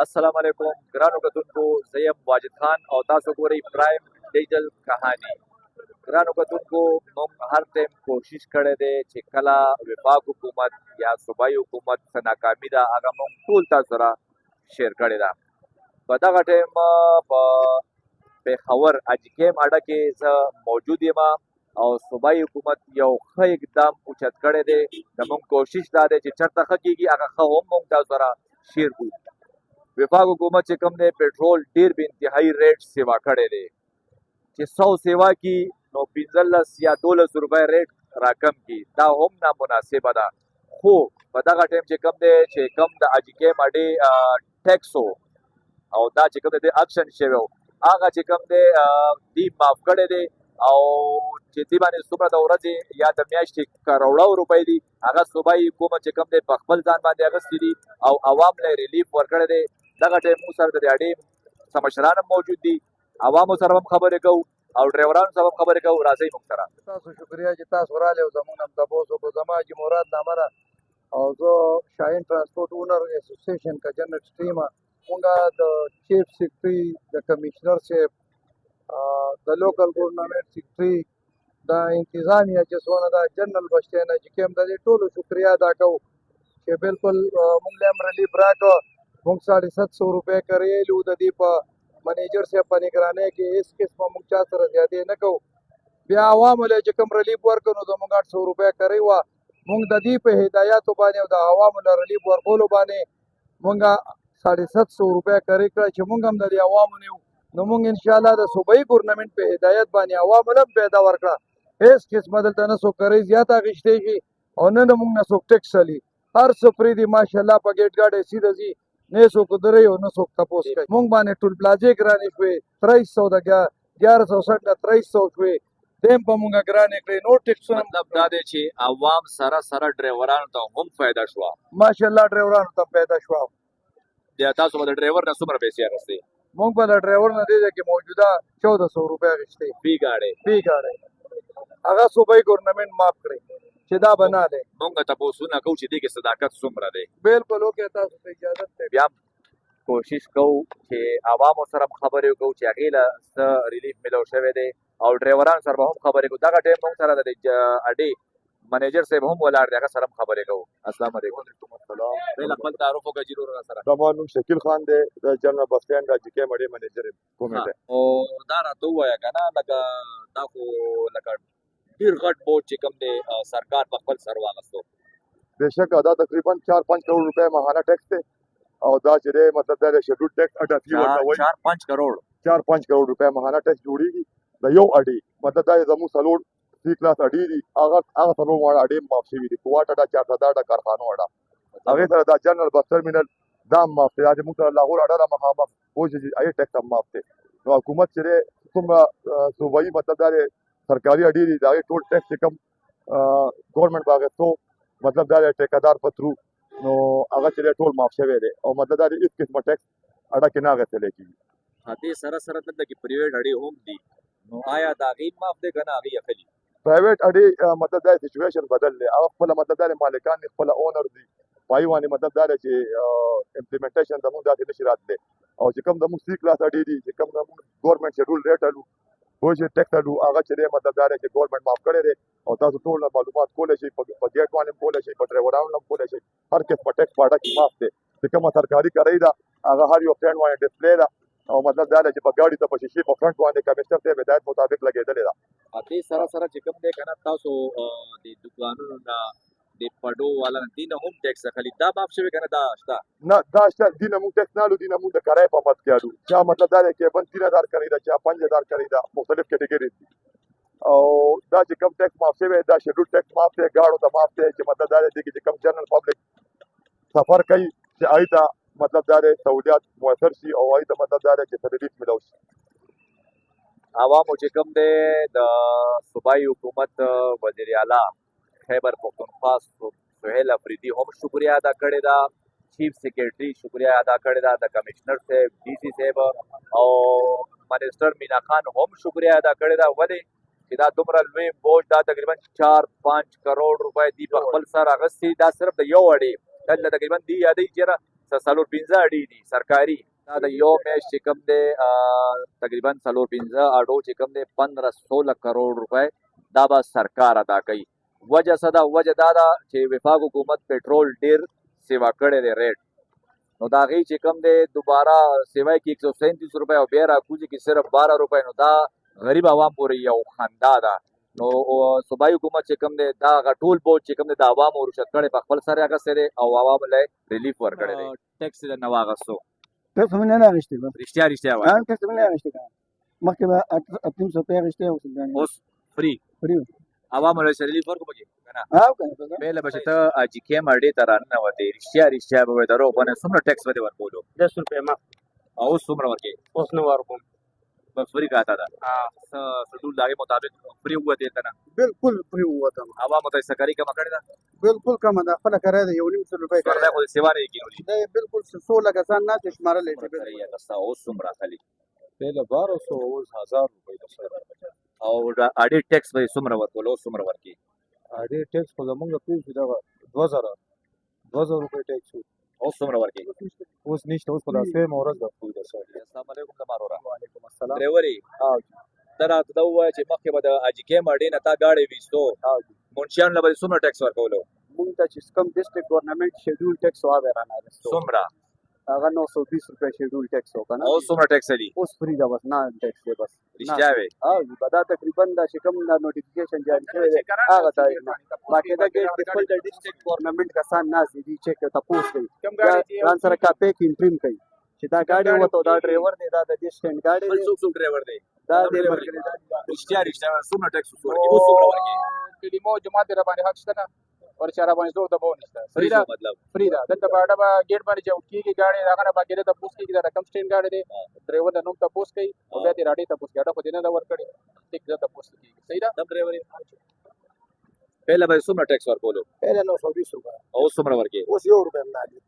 السلام علیکم ګرانو کتونکو زه یم واجد خان او تاسو ګورئ پرایم ډیجیټل کهانی. ګرانو کتونکو موږ هر ټایم کوشش کړی دی چې کله وفاق حکومت یا صوبایي حکومت څه ناکامي ده هغه موږ ټول تاسو سره شیر کړې ده. په دغه ټایم په پېښور اجکیم اډه کې زه موجود یم او صوبایي حکومت یو ښه اقدام اوچت کړی دی. زموږ کوشش دا دی چې چېرته ښه کېږي هغه ښه هم موږ تاسو سره شیر کړو. وفاق حکومت چې کوم دی پټرول ډیر به انتهایی ریټ سیوا کړی دی چې 100 سیوا کی نو 15 یا 12 روپۍ ریټ راکم کی دا هم نامناسبه ده. خو په دغه ټایم چې کوم دی چې کوم د اجکې ماډي ټیکس او دا چې کوم دی اکشن شوی هغه چې کوم دی دی معاف کړی دی او چې دی باندې څومره د ورځې یا د میاشتې کروڑو روپۍ دي هغه صوبایي حکومت چې کوم دی په خپل ځان باندې اخیستي دي او عوام له ریلیف ورکړی دی. دغه ټایم موږ سره د اډې څه مشران هم موجود دي، عوامو سره هم خبرې کوو او ډرایورانو سره هم خبرې کوو. راځئ موږ سره. تاسو شکریا چې تاسو راغلئ او زموږ نه تپوس وکړو. زما حاجي مراد نامه ده او زه شاهین ټرانسپورټ اونر اسوسیشن کا جنرال سټري یم. مونږ د چیف سیکرټري د کمشنر صاحب د لوکل ګورنمنټ سیکرټري د انتظامیه چې څونه ده جنرال بس سټینډ چې کوم د دې ټولو شکریا ادا کوو چې بالکل مونږ له هم ریلیف راکړه. مونږ 750 روپۍ کریلو د دې په منیجر صاحب په نگرانۍ کې هیڅ قسمه مونږ چا سره زیاتې نه کوو. بیا عوامو له چې کوم ریلیف ورکړو نو زموږ 800 روپۍ کری وه. مونږ د دې په هدایاتو باندې او د عوامو له ریلیف ورکولو باندې مونږ 750 روپۍ کری کړه چې مونږ هم د دې عوامو نه یو نو مونږ انشاءالله د صوبایي ګورنمنټ په هدایت باندې عوامو له هم پیدا ورکړه. هیڅ قسمه دلته نه څوک کری زیات اخیستی شي او نه د مونږ نه څوک ټیکس اخلي. هر څه فري دي ماشاءالله. په ګیټ ګاډۍ سیده ځي، نه څوک درې او نه څوک تپوس کوي. مونږ باندې ټول پلازې ګرانې شوې 2300 د 1160 نه 2300 شوې دیم په مونږه ګرانې کړې. نور ټیکسونه مطلب دا دی چې عوام سره سره ډرایورانو ته هم فایده شوه. ماشاءالله ډرایورانو ته پیدا شوه. بیا تاسو به د ډرایور نه څومره پیسې اخیستې؟ مونږ به د ډرایور نه دې کې موجوده 1400 روپۍ اخیستې فی ګاډۍ. فی ګاډۍ. هغه صوبایي ګورنمنټ معاف کړی چې دا به نه دی. مونږ تپوسونه کوو چې دې کې صداقت څومره دی. بالکل اوکې، تاسو ته اجازت دی. بیا کوشش کوو چې عوامو سره هم خبرې وکړو چې هغې له څه ریلیف میلو شوی دی او ډرایورانو سره به هم خبرې کوو. دغه ټایم موږ سره د اډې منیجر صاحب هم ولاړ دی، هغه سره هم خبرې کوو. السلام علیکم. بهله خپل تعارف وکړه جیرو را سره. زما نوم شکیل خان دی، د جنرال بس سټینډ د اجکیم اډې منیجر یم. کومې دی او دا راته ووایه که نه لکه دا خو لکه ډېر غټ بوج چې کوم دی سرکار په خپل سر واخیستو. بېشکه دا تقریبا 4-5 کروڑ روپۍ ماهانه ټیکس دی او دا چې دی مطلب دا د شیډول ټیکس اډه فی ورته وایي 4-5 کروڑ 4-5 کروڑ روپۍ ماهانه ټیکس جوړېږي د یو اډې. مطلب دا زموږ څلور سی کلاس اډې دي، هغه څلور واړه اډې هم معاف شوي دي. کوواټ اډه، چارسده اډه، کارخانو اډه، هغې سره دا جنرال بس ټرمینل دا هم معاف دی. دا چې موږ سره لاهور اډه ده مخامخ اوس چې هغې ټیکس هم معاف دی. نو حکومت چې دی څومره صوبایي مطلب دا دی سرکاري اډې دي د هغې ټول ټیکس چې کوم ګورنمنټ به اخیستو مطلب دا دی ټیکهدار په تھرو نو هغه چې دی ټول معاف شوی دی او مطلب دا دی هېڅ قسمه ټیکس اډه کې نه اخیستلی کېږي. دې سره سره دلته کې پرایویټ اډې هم دي، نو آیا د هغې معاف دی که نه هغې اخلي؟ پرایویټ اډې مطلب دا سچویشن بدل دی. هغه خپله مطلب دا دی مالکان دي، خپله اونر دي، په هغې باندې مطلب دا دی چې امپلیمنټیشن زموږ داسې نشي راتلی. او چې کوم زموږ سی کلاس اډې دي چې کوم زموږ ګورنمنټ شیډول ریټ الو خو چې ټیکس الو هغه چې دی مطلب دا دی چې ګورنمنټ معاف کړی دی او تاسو ټول معلومات کولی شئ، په ګیټ باندې هم کولی شئ، په ډرایورانو هم کولی شئ. هر قسمه ټیکس په اډه کې معاف دی. چې کومه سرکاري کرایي ده هغه هر یو سټینډ باندې ډسپلی ده او مطلب دا دی چې په ګاډي ته په شیشې په فرنټ باندې کمیشنر صاحب هدایت مطابق لګېدلې ده. دې سره سره چې کوم دی که نه تاسو د دوکانونو نه د پډو والا نه دې نه هم ټیکس اخلي، دا معاف شوی که نه دا شته؟ نه دا شته. دې نه موږ ټیکس نه الو، دې نه موږ د کرایې په مد کې الو. چا مطلب دا دی چې بند 3000 کرایي ده، چا 5000 کرایي ده، مختلف کیټګري دي. او دا چې کوم ټیکس معاف شوی دا شیډول ټیکس معاف دی، ګاډو ته معاف دی چې مطلب دا دی چې کوم جنرال پبلک سفر کوي چې هغې ته مطلب دا دی سہولیات میسر شي او هغې ته مطلب دا دی چې ریلیف میلو شي. عوامو چې کوم دی د صوبایي حکومت وزیر اعلی خیبر پختونخوا سهیل افریدي هم شکریه ادا کړې ده، چیف سیکرټري شکریه ادا کړې ده، د کمشنر صاحب، ډي سي صاحب او منسټر مینا خان هم شکریه ادا کړې ده. ولې چې دا دومره لوی بوج دا تقریبا 4-5 کروڑ روپۍ دی په خپل سر اخیستي. دا صرف د یو اډې دلته تقریبا دی یادوي چې څلور پنځه اډې دي سرکاري. دا د یو میاشت چې کوم دی تقریبا څلور پنځه اډو چې کوم دی 15-16 کروڑ روپۍ دا به سرکار ادا کوي. وجه څه ده؟ وجه دا ده چې وفاق حکومت پټرول ډیر سیوا کړی دی ریټ، نو د هغې چې کوم دی دوباره سیوای کې 137 روپۍ او بیا راکوځي کې صرف 12 روپۍ، نو دا غریب عوام پورې یو خندا ده. نو صوبایي حکومت چې کوم دی دا هغه ټول بوج چې کوم دی د عوامو رشد کړی په خپل سر اخیستی دی او عوامو له ریلیف ورکړی دی. ټیکس یې نه واخیستو. ټیکس مې نه اخیستی. رښتیا وایي ټیکس مې نه اخیستی. مخکې به 800 روپۍ اخیستی، اوس فری عوامو له ریلیف ورکړو پکې که نه؟ بېله به چې ته حاجي کیم اډې ته راننوتې رښتیا به وایې دروغ ونه څومره ټیکس به دې ورکولو؟ 10 روپۍ مخ. او اوس څومره ورکوې؟ اوس نه ورکوم. بس فری کاته ده شډول د هغې مطابق فری ووتې ته نه؟ بالکل فری ووتم. عوامو ته یې سرکاري کمه کړې ده؟ بالکل کمه ده. خپله کرایه ده 1.5 روپۍ سرکاري خو د سیوا نه یې کینولي. دی بالکل 16 کسان ناست دي شمارلی شي. اوس څومره اخلي؟ پهله 1200 اوس 1000 روپۍ ده. او د اډې ټیکس به یې څومره ورکول؟ اوس څومره ورکوي؟ اډې ټیکس خو زمونږ پرېږدي دغه 2000 روپۍ ټیکس و. اوس څومره ورکوي؟ اوس نشته. اوس خو دا سویمه ورځ ده. السلام علیکم زما وروره. وعلیکم السلام. ډریوري ته راته دا ووایه چې مخکې به د حاجي کیم اډې نه تا ګاډۍ ویستو، منشیانو له به دې څومره ټیکس ورکولو؟ مونږ ته چې کوم ډسټرکټ ګورنمنټ شیډول ټیکس وه رانه اخیستو. څومره؟ هغه 920 روپۍ شیډول ټیکس و که نه. اوس څومره ټیکس دی؟ اوس فری ده. بس نه ټیکس دی. بس رښتیا وایې؟ دا تقریبا دا چې کوم دا نوټیفیکیشن جاری شوی دی هغه تاریخ نه باقاعده ګیټ کې خپل د ډسټرکټ ګورنمنټ کسان ناست دي چیک تپوس کوي ځان سره کاپي کې انټریم کوي چې دا ګاډي وته دا ډرایور دی دا د دې سټینډ ګاډي دی. څوک ډرایور دی؟ دا دې ورکړي. رښتیا څومره ټیکس ورکوي؟ اوس څومره ورکوي؟ کلمو جماعت را باندې حق شته نه ور چاره باندې زور دباو نشته. فری ده. مطلب فری ده. دلته باډه به ګیټ باندې چې کېږي ګاډي هغه نه باقاعده تپوس کېږي دا رقم سټینډ ګاډي دی ډرایور د نوم تپوس کوي او بیا دې راډي تپوس کوي. خو دې نه ده ورکړي ټیک ده تپوس کېږي. صحیح ده. دم ډرایور پهله به څومره ټیکس ورکولو؟ پهله 920 روپۍ. اوس څومره ورکوي؟ اوس 1 روپۍ هم نه دي.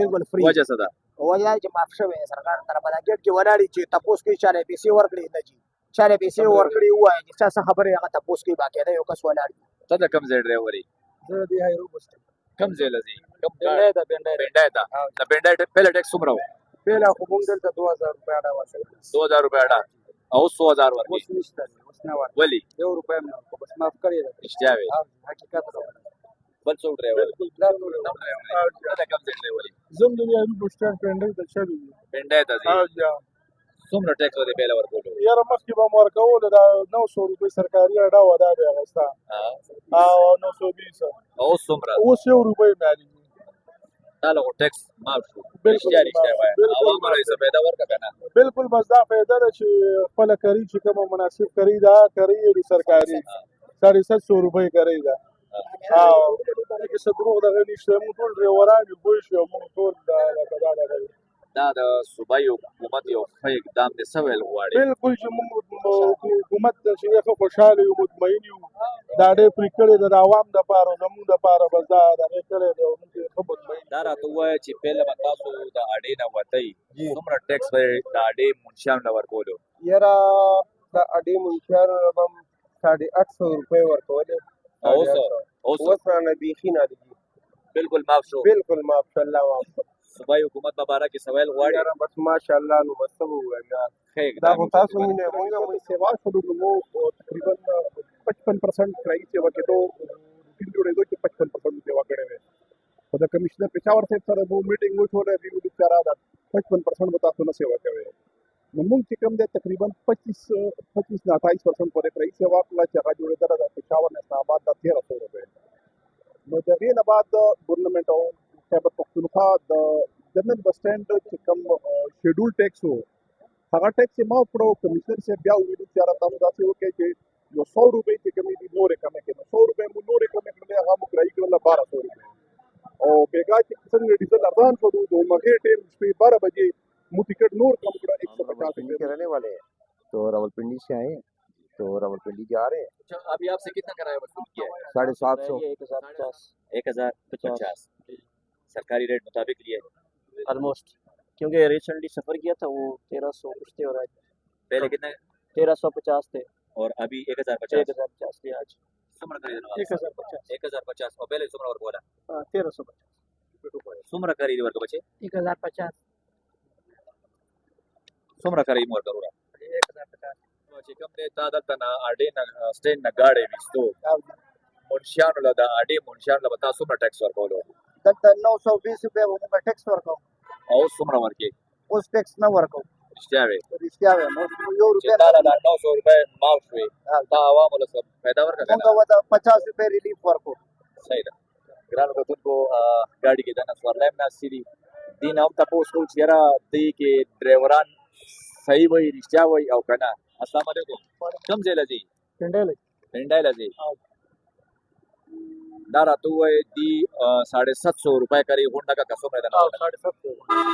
بالکل فری. وجه څه ده؟ وجه چې معاف شوی سرکار طرفه دا ګیټ کې ولاړې چې تپوس کوي چاله پیسې ورکړي نه چې چاله پیسې ورکړي وایي چې څه خبره هغه تپوس کوي باقاعده یو کس ولاړ دی. ته د کوم ځای ډرایوري؟ زه د هایرو بس کوم ځای لځي؟ بنډای ده. بنډای ته. د بنډای پهله ټیکس څومره و؟ پهله خو مونږ دلته 2000 روپۍ اډه ورکړل. 2000 روپۍ اډه او 1000 ورکوي؟ اوس نشته. اوس نه ورکوي. ولې؟ 1 روپۍ هم نه ورکوي. بس معاف کړی ده. رښتیا وایې؟ حقیقت ده. بل څوک ډرایور؟ بالکل دا ټول ته د کوم ځای ډرایوري؟ زم د هایرو بس سټاند بنډای ته چلو. بنډای ته ځي؟ څومره ټیکس ورته پهله ورکولو؟ یاره مخکې به مو ورکولو دا 900 روپۍ سرکاري اډه وه دا بیا اخیسته او 920. اوس څومره؟ اوس 1 روپۍ معلومي. دا له ټیکس معاف شو. بالکل رښتیا وایه. عوامو له یې څه فایده ورکړه که نه؟ بالکل بس دا فایده ده چې خپله کري چې کومه مناسب کري دا کري یې سرکاري 750 روپۍ کري ده. او دغې څه دروغ دغه نشته. موږ ټول ډرایوران یو پوه شو موږ ټول دا د صوبایي حکومت یو ښه اقدام دی. څه ویل غواړي؟ بالکل چې موږ حکومت ته چې ښه خوشحاله یو مطمئن یو دا ډېر پرې کړی ده د عوام دپاره زموږ دپاره بس دا دغې کړی دی او موږ ښه مطمئن. دا راته ووایه چې پهله به تاسو د اډې نه وتئ څومره ټیکس به د اډې منشیانو له ورکولو؟ یاره د اډې منشیانو نه به هم 850 روپۍ ورکولې. اوس رانه بیخي نه لګي. بالکل معاف شو. بالکل معاف شو. الله معاف کړه. صوبایي حکومت په باره کې څه ویل غواړي؟ یاره بس ماشاءالله نو بس څه به ووایم یار. دا خو تاسو مونږ سیوا شروع کړو تقریبا 55% کرایي سیوا کېدو روټین جوړېدو چې 55% سیوا کړې وې. خو د کمشنر پېښور صاحب سره مو میټینګ وشوله هغې ویلي بیچاره دا 55% به تاسو نه سیوا کوئ. نو مونږ چې کوم دی تقریبا 25 نه 28% پورې کرایي سیوا کړله چې هغه جوړېدله د پېښور نه اسلام آباد دا 1300 روپۍ. نو د هغې نه بعد ګورنمنټ او خیبر پښتونخوا د جنرل بس سټینډ چې کوم شیډول ټیکس و هغه ټیکس یې معاف کړو. کمشنر صاحب بیا وویلو چې یاره تاسو داسې وکړئ چې یو 100 روپۍ چې کومې دي نورې کمې کړئ. 100 روپۍ مو نورې کمې کړلې هغه مو کرایي کړله 1200 روپۍ. او بیګا چې څنګه ډیزل ارزان شو د مغې ټیم شپې 12 بجے مو ټکٹ نور کم کړه 150 के रहने वाले हैं तो रावलपिंडी से आए तो रावलपिंडी जा रहे हैं। अच्छा, अभी आपसे कितना किराया वसूल किया है? 750 1050 सरकारी रेट मुताबिक लिया है ऑलमोस्ट, क्योंकि रिसेंटली सफर किया था वो 1300 कुछ थे और आज पहले कितने 1350 थे और अभी 1050 थे आज 1050 1050 और पहले सुमरा और बोला 1350 څومره کری دي ورکه بچې 1050 څومره کری مور ضروره 1050 چې کوم دی تا دلته نه اډې نه سټینډ نه ګاډی ویستو منشیانو له د اډې منشیانو له به تا څومره ټیکس ورکولو دلته 920 روپۍ به موږ ټیکس ورکوو او اوس څومره ورکې اوس ټیکس نه ورکوو رښتیا وې رښتیا وایم اوس یو چې روپۍ تا له دا 900 روپۍ معاف شوې تا عوامو له څه پیدا ورکړه که نه موږ ورته 50 روپۍ ریلیف ورکوو صحیح ده ګرانو کتونکو ګاډي کې دننه سوارلی هم ناستې دي دې نه هم تپوس کوو چې یاره دې کې ډرایوران صحیح وایي رښتیا وایي او که نه السلام علیکم کوم ځای له ځې پنډای له ځې دا راته ووایې دي 750 روپۍ کرې غونډه که څومره ده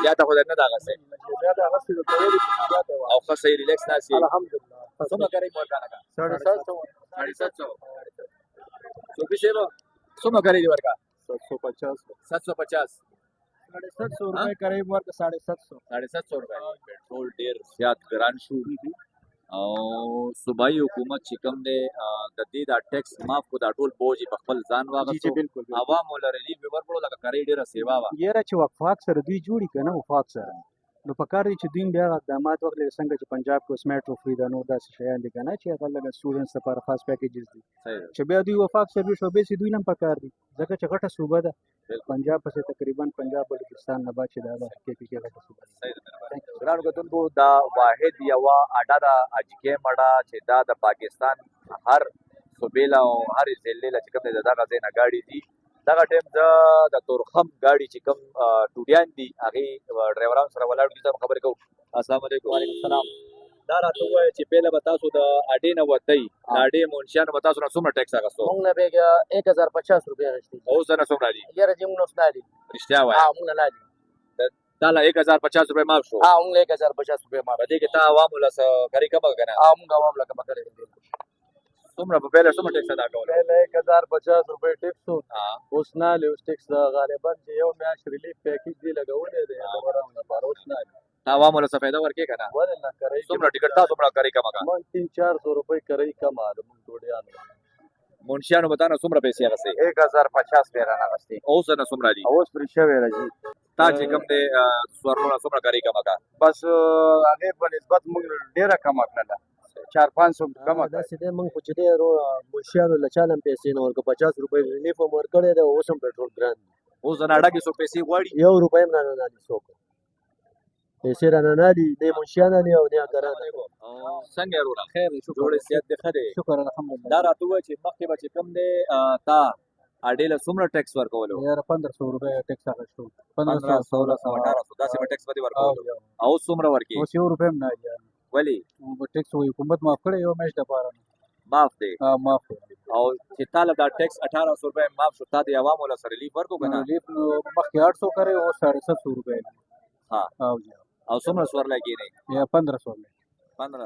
زیاته خو نه ده هغسې او ښه صحیح ریلیکس ناست یې څومره کرې مور جانه که 750 صوفي صاحب څومره کرې دي ورکه 750 750 روپۍ قریب ورته 750 روپۍ پټرول ډېر زیات ګران شو او صوبایي حکومت چې کوم دی د دې دا ټیکس معاف کو دا ټول بوج په خپل ځان واغستو عوامو له ریلیف یې ورکړو لکه کرۍ ډېره سیوا وه یاره چې وفاق سره دوی جوړي که نه وفاق سره نو په کار دی چې دوی بیا اقدامات وکړي څنګه چې پنجاب کې اوس میټرو فري ده نور داسې شیان دي که نه چې هغه لږ سټوډنټس لپاره خاص پیکیجز دي چې بیا دوی وفاق سروي شعبې سي دوی نه هم په کار دي ځکه چې غټه صوبه ده پنجاب پسې تقریبا پنجاب بلوچستان نه بعد چې دا ده KPK غټه صوبه ده ګرانو کتونکو دا واحد یوه اډه ده اجکیم اډه چې دا د پاکستان هر صوبې له او هرې ضلعې له چې کوم دی د دغه ځای نه ګاډي دي دغه ټایم زه د تورخم ګاډي چې کوم ټوډیان دي هغې ډرایورانو سره ولاړ دي خبرې کوو السلام علیکم وعلیکم السلام دا راته ووایه چې پهله به تاسو د اډې نه وتئ د اډې منشیانو به تاسو نه څومره ټیکس اخیستو موږ نه بېګه 1050 روپۍ اخیستې اوس نه څومره دي یاره چې موږ نه اوس نه دي رښتیا وایه موږ نه دي دا له 1050 روپۍ معاف شو موږ له 1050 روپۍ معاف په دې کې تا عوامو له څه کرې کمه که نه موږ عوام له کمه کړې ده څومره په پهله څومره ټیکس ادا کولو پهله 1050 روپۍ ټیکس و اوس نه لې اوس ټیکس غالبا چې یو میاشت ریلیف پیکیج دی لګولی دی ډرایورانو لپاره اوس نه تا عوامو له څه فایده ورکړې که نه ولې نه کرۍ څومره ټیکټ تا څومره کرې کمه که موږ 300-400 روپۍ کرۍ کمه ده موږ ټوډیانو منشیانو به تا نه څومره پیسې اخیستې 1050 پې رانه اخیستې اوس نه څومره دي اوس پرې شوی راځي تا چې کوم دی سوارلو نه څومره کرې کمه که بس هغې په نسبت موږ ډېره کمه کړله 400-500 کمه داسې دی موږ خو چې دی منشیانو له چا نه هم پیسې نه ورکړو 50 روپۍ ریلیف هم ورکړی دی اوس هم پټرول ګران دی اوس د ناډه کې څوک پیسې غواړي 1 روپۍ هم رانه نالي څوک پیسې رانه نالي نه یې منشیان الي او نه یې ګران څنګه یې وروره خیر دی جوړې صحت دې ښه دی شکر الحمدلله دا راته ووایه چې مخکې به چې کوم دی تا اډې له څومره ټیکس ورکولو یاره 1500 روپۍ ټیکس اخیستو 1500 1600 1800 داسې به ټیکس به دې ورکولو او اوس څومره ورکې اوس 1 روپۍ هم نه دي ولې ټیکس وایي حکومت معاف کړی یو میاشت دپاره معاف دی معاف او چې تا له دا ټیکس 1800 روپۍ معاف شو تا د عوامو له سره ریلیف ورکړو که نه ریلیف نو مخکې 800 کرے اوس 750 روپۍ ها او څومره سورلی کېنئ یا 1500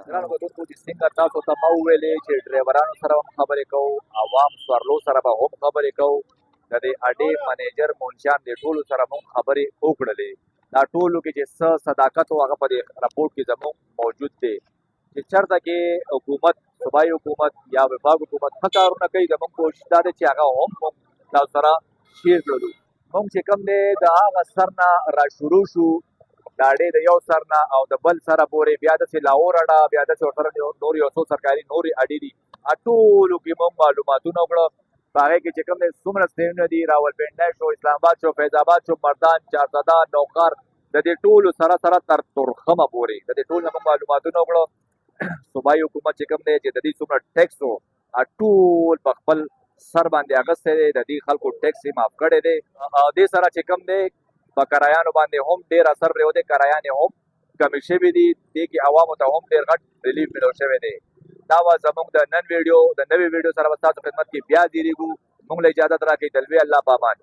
ګرانو کتونکو چې څنګه تاسو ته ما وویلې چې ډرایورانو سره هم خبرې کوو عوام سوارلو سره به هم خبرې کوو د دې اډې منیجر منشیان دې ټولو سره موږ خبرې وکړلې دا ټولو کې چې څه صداقت و هغه په دې رپورټ کې زموږ موجود دی چې چېرته کې حکومت صوبایي حکومت یا وفاق حکومت ښه کارونه کوي زموږ کوشش دا دی چې هغه هم موږ تاسو سره شیر کړلو موږ چې کوم دی د هغه سر نه را شروع شو د اډې د یو سر نه او د بل سره پورې بیا داسې لاهور اډه بیا داسې ورسره نور یو څو سرکاري نورې اډې دي ټولو کې موږ معلوماتونه وکړه په هغې کې چې کوم دی څومره سټیشنونه دي راولپنډی شو اسلام آباد شو فیض آباد شو مردان چارسده نوښار د دې ټولو سره سره تر تورخمه پورې د دې ټول نه موږ معلوماتونه وکړو صوبایي حکومت چې کوم دی چې د دې څومره ټیکس و ټول په خپل سر باندې اخیستی دی د دې خلکو ټیکس یې معاف کړی دی او دې سره چې کوم دی په کرایانو باندې هم ډېر اثر پرېوتی کرایانې هم کمې شوي دي دې کې عوامو ته هم ډېر غټ ریلیف ملو شوی دی دا وه زموږ د نن ویډیو د نوې ویډیو سره به ستاسو خدمت کې بیا تېرېږو موږ له اجازت راکړئ د لوی الله په امان